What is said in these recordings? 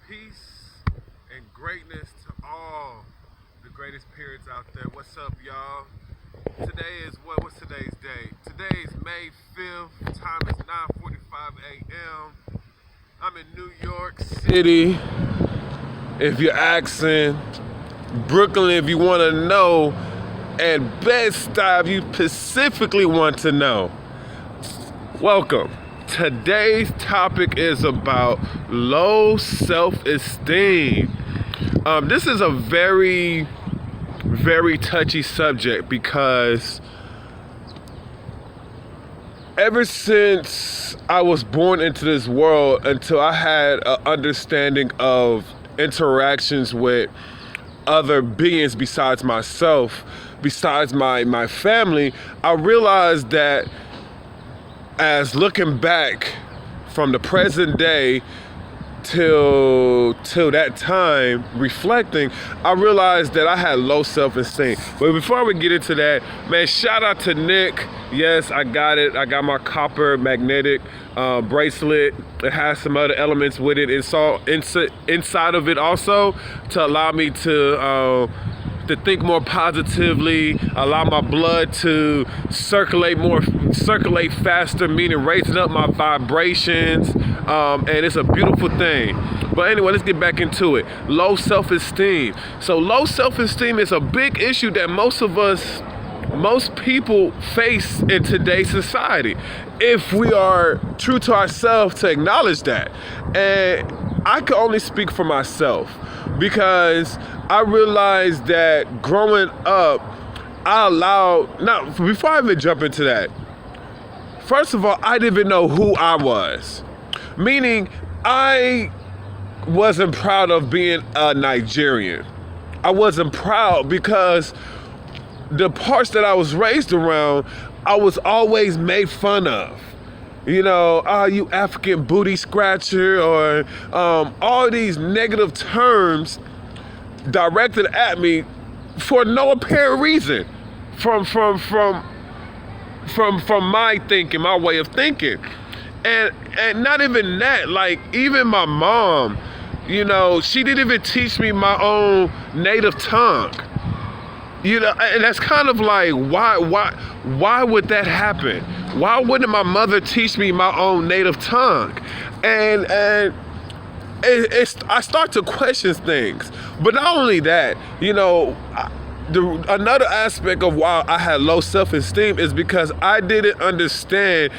Peace and greatness to all the greatest periods out there. What's up, y'all? Today is what's today's date? Today is May 5th. Time is 9:45 a.m. I'm in New York City. If you're asking, Brooklyn, if you want to know, and Bed-Stuy, if you specifically want to know. Welcome. Today's topic is about low self-esteem. This is a very, very touchy subject because ever since I was born into this world until I had an understanding of interactions with other beings besides myself, besides my family, I realized that as looking back from the present day till that time, reflecting, I realized that I had low self-esteem. But before we get into that, man, shout out to Nick. Yes, I got it. I got my copper magnetic bracelet. It has some other elements with it. It's all inside of it also to allow me to think more positively, allow my blood to circulate faster, meaning raising up my vibrations, and it's a beautiful thing. But anyway, let's get back into it. Low self-esteem. So low self-esteem is a big issue that most people face in today's society, if we are true to ourselves to acknowledge that. And I can only speak for myself because I realized that growing up, before I even jump into that, first of all, I didn't even know who I was. Meaning, I wasn't proud of being a Nigerian. I wasn't proud because the parts that I was raised around, I was always made fun of. You know, you African booty scratcher, or all these negative terms directed at me for no apparent reason from my thinking, my way of thinking. And not even that, like even my mom, you know, she didn't even teach me my own native tongue. You know, and that's kind of like, why would that happen? Why wouldn't my mother teach me my own native tongue? And I start to question things. But not only that, you know, another aspect of why I had low self-esteem is because I didn't understand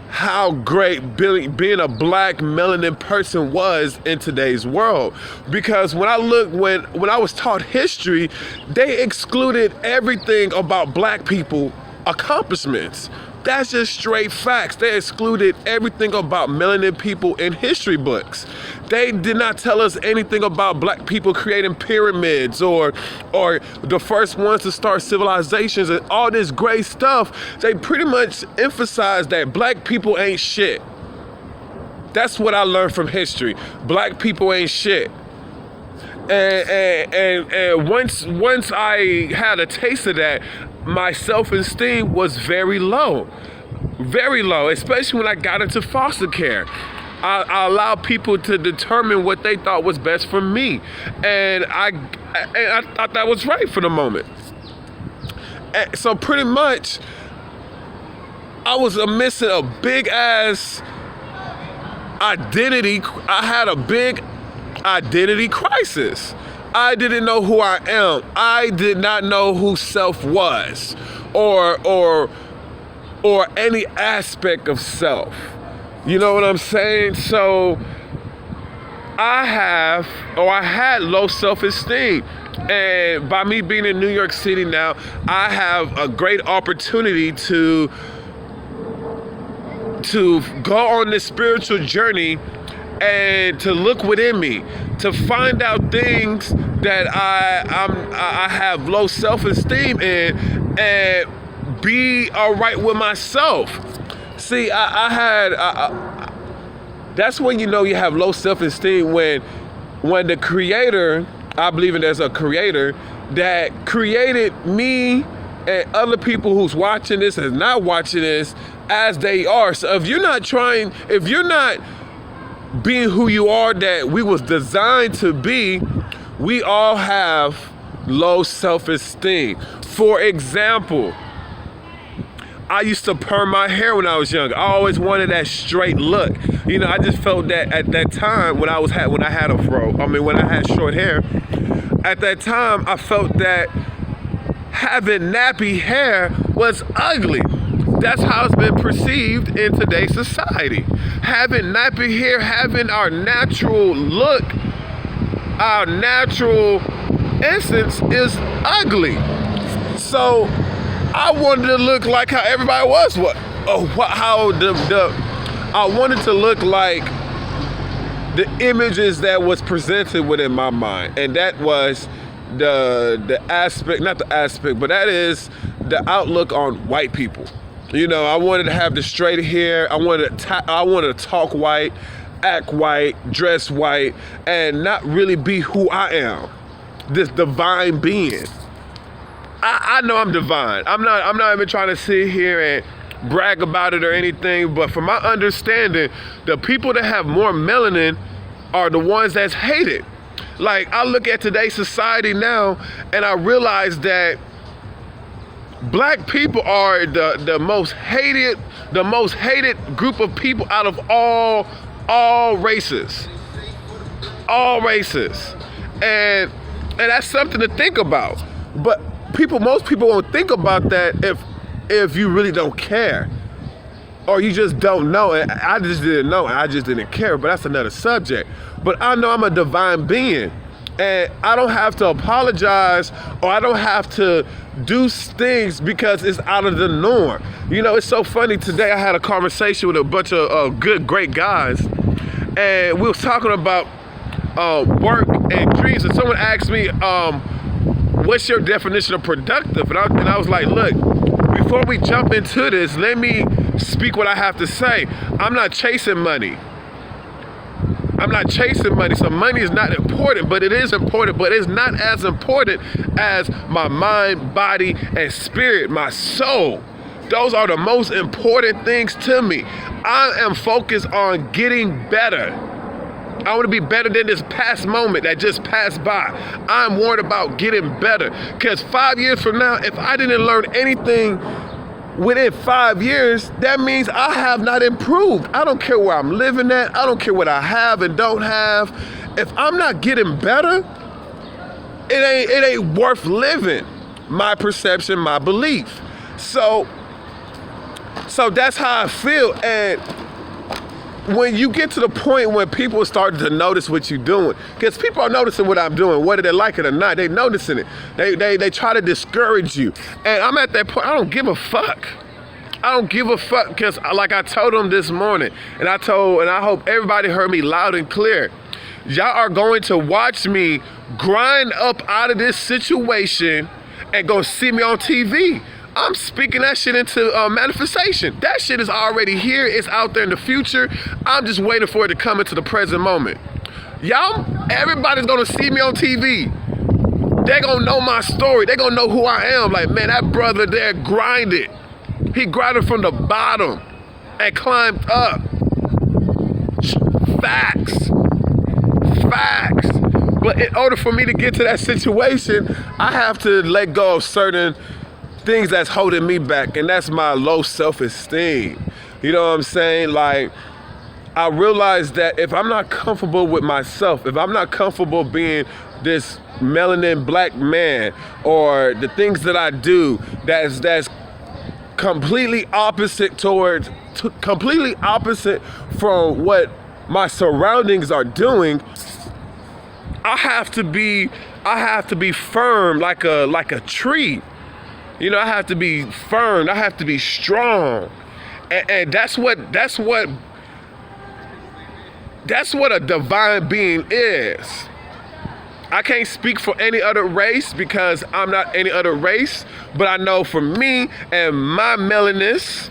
how great being a black melanin person was in today's world. Because when I was taught history, they excluded everything about black people accomplishments. That's just straight facts. They excluded everything about melanin people in history books. They did not tell us anything about black people creating pyramids or the first ones to start civilizations and all this great stuff. They pretty much emphasized that black people ain't shit. That's what I learned from history. Black people ain't shit. And once I had a taste of that, my self-esteem was very low, especially when I got into foster care. I allowed people to determine what they thought was best for me, and I thought that was right for the moment. And so pretty much, I was missing a big ass identity. I had a big identity crisis. I didn't know who I am. I did not know who self was, or any aspect of self. You know what I'm saying? So I had low self-esteem. And by me being in New York City now, I have a great opportunity to go on this spiritual journey and to look within me, to find out things that I have low self-esteem in, and be all right with myself. See, that's when you know you have low self-esteem, when the creator, I believe there's a creator that created me and other people who's watching this and is not watching this as they are. So if you're not being who you are that we was designed to be, we all have low self-esteem. For example, I used to perm my hair when I was young. I always wanted that straight look. You know, I just felt that at that time when I had a fro, when I had short hair, at that time I felt that having nappy hair was ugly. That's how it's been perceived in today's society. Having nappy hair, having our natural look, our natural essence is ugly. So I wanted to look like how everybody was. I wanted to look like the images that was presented within my mind, and that was the aspect, not the aspect, but that is the outlook on white people. You know, I wanted to have the straight hair. I wanted to talk white, act white, dress white, and not really be who I am, this divine being. I know I'm divine. I'm not even trying to sit here and brag about it or anything, but from my understanding, the people that have more melanin are the ones that's hated. Like, I look at today's society now and I realize that black people are the most hated group of people out of all races. All races. And that's something to think about. But most people won't think about that if you really don't care, or you just don't know. And I just didn't know, and I just didn't care, but that's another subject. But I know I'm a divine being, and I don't have to apologize, or I don't have to do things because it's out of the norm. You know, it's so funny. Today I had a conversation with a bunch of great guys, and we was talking about work and dreams, and someone asked me, what's your definition of productive? And I was like, look, before we jump into this, let me speak what I have to say. I'm not chasing money. I'm not chasing money. So money is not important, but it is important, but it's not as important as my mind, body, and spirit, my soul. Those are the most important things to me. I am focused on getting better. I want to be better than this past moment that just passed by. I'm worried about getting better. Because 5 years from now, if I didn't learn anything within 5 years, that means I have not improved. I don't care where I'm living at. I don't care what I have and don't have. If I'm not getting better, it ain't worth living. My perception, my belief. So that's how I feel. And when you get to the point when people start to notice what you're doing, because people are noticing what I'm doing, whether they like it or not, they noticing it. They try to discourage you. And I'm at that point, I don't give a fuck. I don't give a fuck, because like I told them this morning, and I hope everybody heard me loud and clear. Y'all are going to watch me grind up out of this situation and go see me on TV. I'm speaking that shit into manifestation. That shit is already here. It's out there in the future. I'm just waiting for it to come into the present moment. Y'all, everybody's gonna see me on TV. They're gonna know my story. They're gonna know who I am. Like, man, that brother there grinded. He grinded from the bottom and climbed up. Facts. Facts. But in order for me to get to that situation, I have to let go of certain things that's holding me back, and that's my low self-esteem. You know what I'm saying? Like, I realize that if I'm not comfortable with myself, if I'm not comfortable being this melanin black man, or the things that I do that's completely opposite from what my surroundings are doing, I have to be firm like a tree. You know, I have to be firm. I have to be strong, and that's what a divine being is. I can't speak for any other race because I'm not any other race, but I know for me and my melaniness,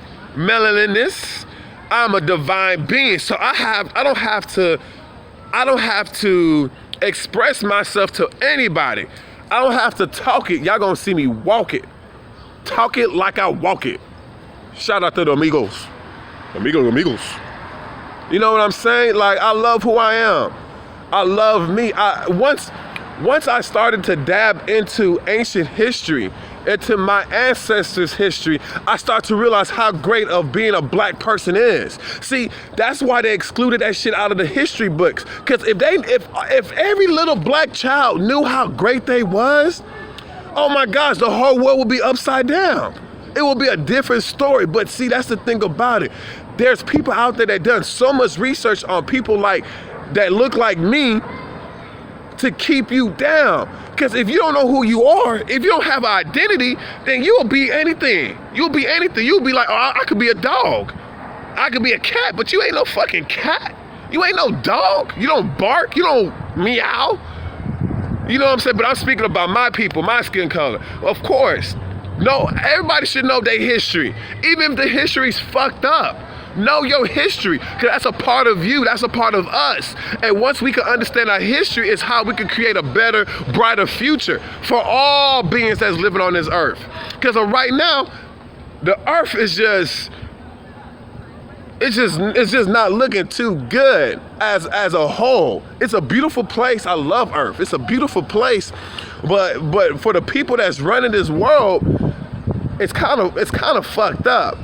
I'm a divine being. So I don't have to express myself to anybody. I don't have to talk it. Y'all gonna see me walk it. Talk it like I walk it. Shout out to the amigos. Amigos. You know what I'm saying? Like, I love who I am. I love me. Once I started to dab into ancient history, into my ancestors' history, I start to realize how great of being a black person is. See, that's why they excluded that shit out of the history books. Because if every little black child knew how great they was, oh my gosh, the whole world would be upside down. It will be a different story. But see, that's the thing about it. There's people out there that done so much research on people that look like me to keep you down. Because if you don't know who you are, if you don't have an identity, then you'll be anything. You'll be anything. You'll be like, oh, I could be a dog. I could be a cat, but you ain't no fucking cat. You ain't no dog. You don't bark. You don't meow. You know what I'm saying? But I'm speaking about my people, my skin color. Of course. No, everybody should know their history. Even if the history's fucked up. Know your history, because that's a part of you, that's a part of us. And once we can understand our history, is how we can create a better, brighter future for all beings that's living on this earth. Because right now, the earth is it's just not looking too good as a whole. It's a beautiful place. I love Earth. It's a beautiful place, but for the people that's running this world, it's kind of fucked up.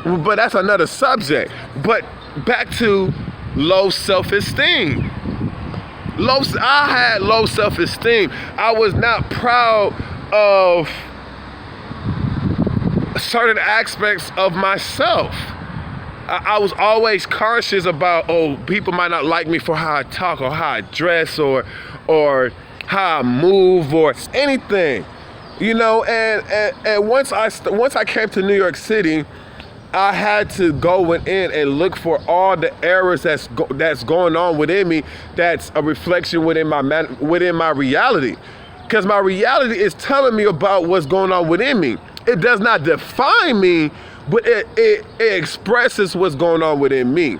But that's another subject. But back to low self-esteem. I had low self-esteem. I was not proud of certain aspects of myself. I was always conscious about, oh, people might not like me for how I talk or how I dress or how I move or anything. You know, and once I came to New York City, I had to go in and look for all the errors that's going on within me. That's a reflection within my reality, because my reality is telling me about what's going on within me. It does not define me, but it expresses what's going on within me.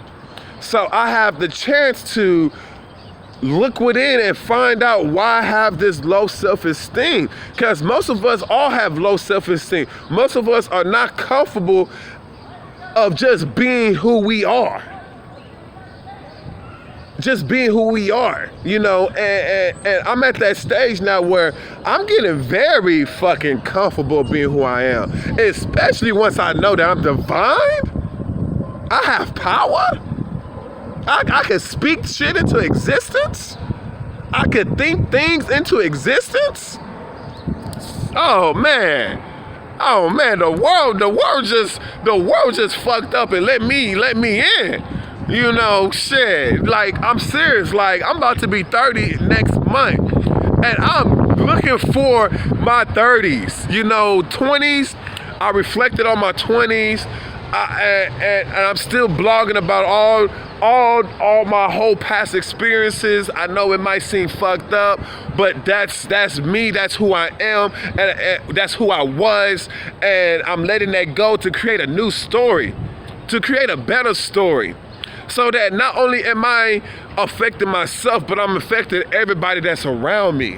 So I have the chance to look within and find out why I have this low self-esteem. Because most of us all have low self-esteem. Most of us are not comfortable of just being who we are. Just being who we are, you know, and I'm at that stage now where I'm getting very fucking comfortable being who I am, especially once I know that I'm divine. I have power. I can speak shit into existence. I can think things into existence. Oh man, the world just fucked up and let me in. You know, shit, like, I'm serious. Like, I'm about to be 30 next month, and I'm looking for my 30s. You know, 20s, I reflected on my 20s, and I'm still blogging about all my whole past experiences. I know it might seem fucked up, but that's me, that's who I am, and that's who I was, and I'm letting that go to create a new story, to create a better story. So that not only am I affecting myself, but I'm affecting everybody that's around me.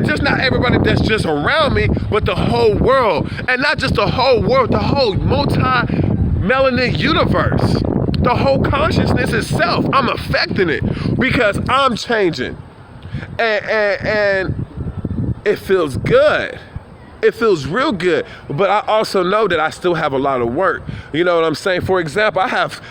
Just not everybody that's just around me, but the whole world. And not just the whole world, the whole multi-melanin universe. The whole consciousness itself. I'm affecting it because I'm changing. And it feels good. It feels real good, but I also know that I still have a lot of work. You know what I'm saying? For example, I have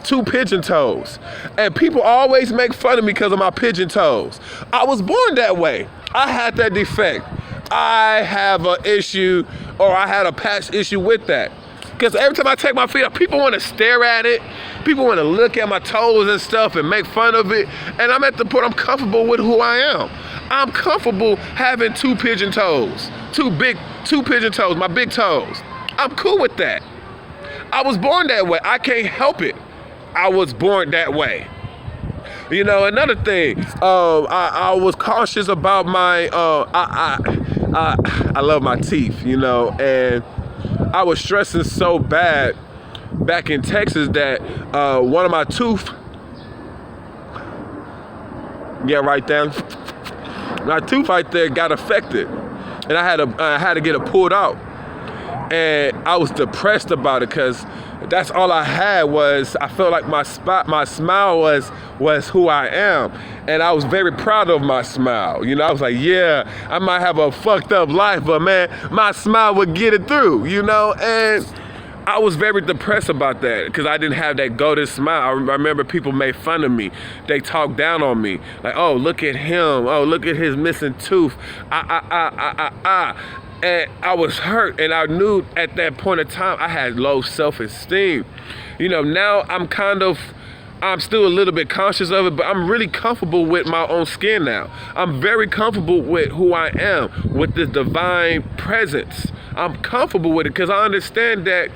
2 pigeon toes, and people always make fun of me because of my pigeon toes. I was born that way. I had that defect. I have an issue, or I had a past issue with that. Because every time I take my feet up, people want to stare at it. People want to look at my toes and stuff and make fun of it. And I'm at the point I'm comfortable with who I am. I'm comfortable having 2 pigeon toes. 2 pigeon toes, my big toes. I'm cool with that. I was born that way. I can't help it. I was born that way. You know, another thing, I was cautious about my, I love my teeth, you know, and I was stressing so bad back in Texas that one of my tooth, right there, my tooth right there got affected, and I had to get it pulled out, and I was depressed about it because that's all I had. Was I felt like my smile was who I am, and I was very proud of my smile. You know, I was like, yeah, I might have a fucked up life, but man, my smile would get it through. You know, and I was very depressed about that because I didn't have that golden smile. I remember people made fun of me. They talked down on me. Like, oh, look at him. Oh, look at his missing tooth. And I was hurt, and I knew at that point in time I had low self-esteem. You know, now I'm still a little bit conscious of it, but I'm really comfortable with my own skin now. I'm very comfortable with who I am, with this divine presence. I'm comfortable with it because I understand that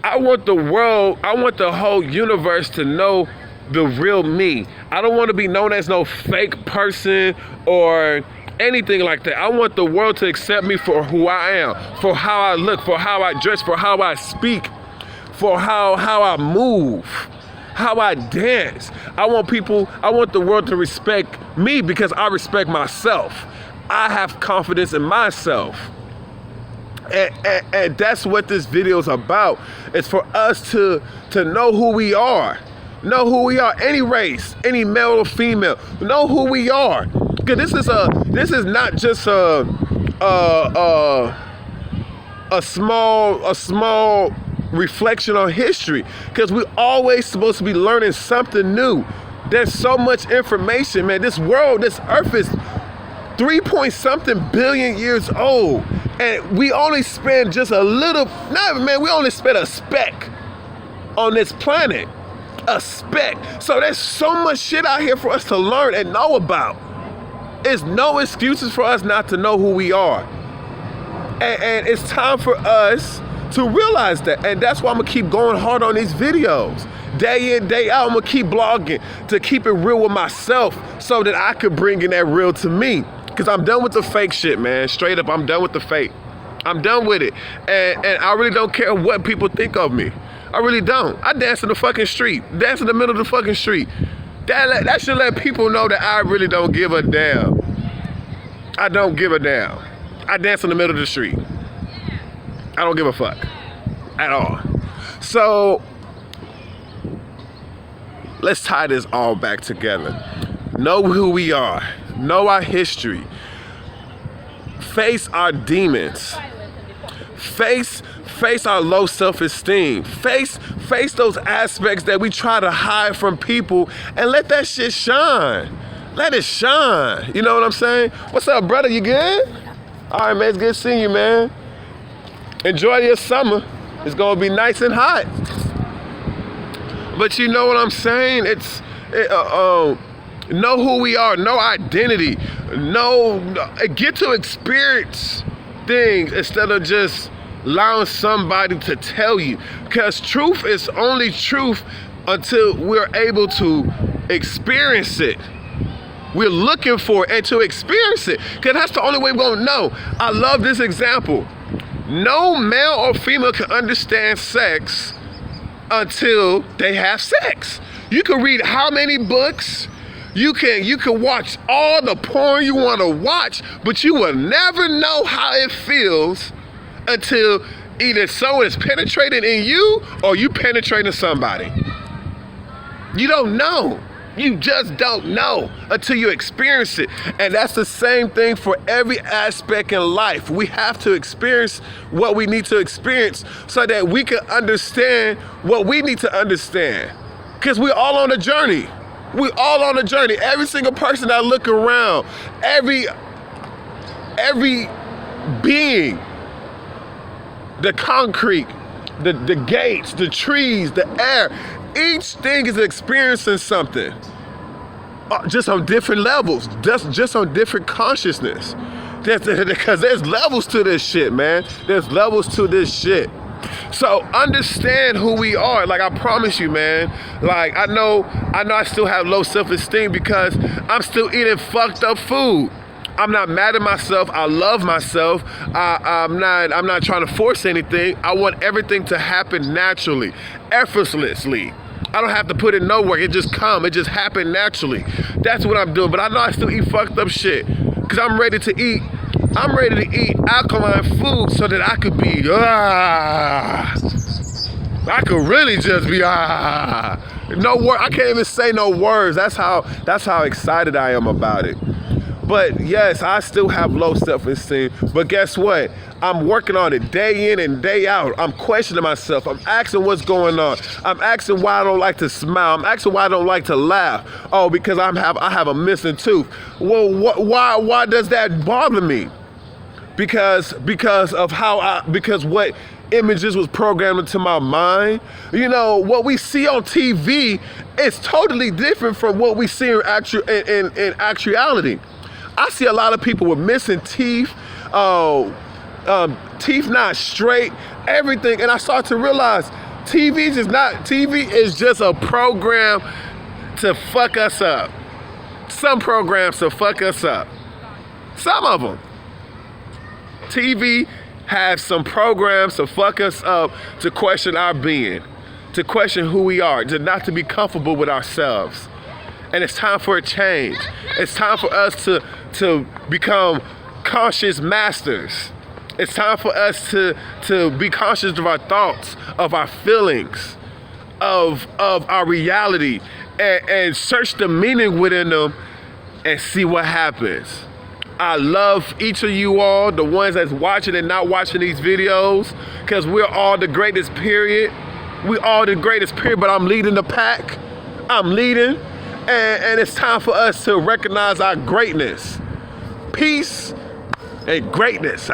I want the world, I want the whole universe to know the real me. I don't want to be known as no fake person or anything like that. I want the world to accept me for who I am, for how I look, for how I dress, for how I speak, for how I move, how I dance. I want the world to respect me because I respect myself. I have confidence in myself. And that's what this video is about. It's for us to know who we are. Know who we are. Any race, any male or female. Know who we are. Because this is not just a small reflection on history. Because we're always supposed to be learning something new. There's so much information, man. This world, this earth is 3-point-something billion years old. And we only spend just a little, we only spend a speck on this planet. A speck. So there's so much shit out here for us to learn and know about. There's no excuses for us not to know who we are. And it's time for us to realize that. And that's why I'm going to keep going hard on these videos. Day in, day out, I'm going to keep blogging to keep it real with myself so that I could bring in that real to me. Because I'm done with the fake shit, man. Straight up, I'm done with the fake. I'm done with it. And I really don't care what people think of me. I really don't. I dance in the fucking street. Dance in the middle of the fucking street. That should let people know that I really don't give a damn. I don't give a damn. I dance in the middle of the street. I don't give a fuck. At all. So, let's tie this all back together. Know who we are. Know our history. Face our demons. Face our low self-esteem. Face those aspects that we try to hide from people and let that shit shine. Let it shine. You know what I'm saying? What's up, brother? You good? All right, man. It's good seeing you, man. Enjoy your summer. It's going to be nice and hot. But you know what I'm saying? Know who we are. Know identity. Get to experience things instead of just allowing somebody to tell you. Because truth is only truth until we're able to experience it. We're looking for it and to experience it. Because that's the only way we're going to know. I love this example. No male or female can understand sex until they have sex. You can read how many books, you can watch all the porn you want to watch, but you will never know how it feels until either someone is penetrating in you or you penetrating somebody. You don't know. You just don't know until you experience it. And that's the same thing for every aspect in life. We have to experience what we need to experience so that we can understand what we need to understand. Because we're all on a journey. We're all on a journey. Every single person that look around, every being, the concrete, the gates, the trees, the air, each thing is experiencing something. Just on different levels, just on different consciousness. Because there's levels to this shit, man. There's levels to this shit. So understand who we are. Like, I promise you, man. Like, I know I still have low self-esteem because I'm still eating fucked up food. I'm not mad at myself. I love myself. I'm not trying to force anything. I want everything to happen naturally, effortlessly. I don't have to put in no work. It just come. It just happen naturally. That's what I'm doing. But I know I still eat fucked up shit because I'm ready to eat alkaline food so that I could be I could really just be no word. I can't even say no words. That's how excited I am about it. But yes, I still have low self-esteem. But guess what? I'm working on it day in and day out. I'm questioning myself. I'm asking what's going on. I'm asking why I don't like to smile. I'm asking why I don't like to laugh. Oh, because I have a missing tooth. Well, why does that bother me? Because what images was programmed into my mind. You know, what we see on TV is totally different from what we see in actuality. I see a lot of people with missing teeth, teeth not straight, everything, and I start to realize TV is just a program to fuck us up. Some programs to fuck us up. Some of them. TV has some programs to fuck us up, to question our being, to question who we are, to not to be comfortable with ourselves. And it's time for a change. It's time for us to become conscious masters. It's time for us to be conscious of our thoughts, of our feelings, of our reality, and search the meaning within them and see what happens. I love each of you all, the ones that's watching and not watching these videos, because we're all the greatest, period. We all the greatest, period, but I'm leading the pack. I'm leading, and it's time for us to recognize our greatness. Peace and greatness.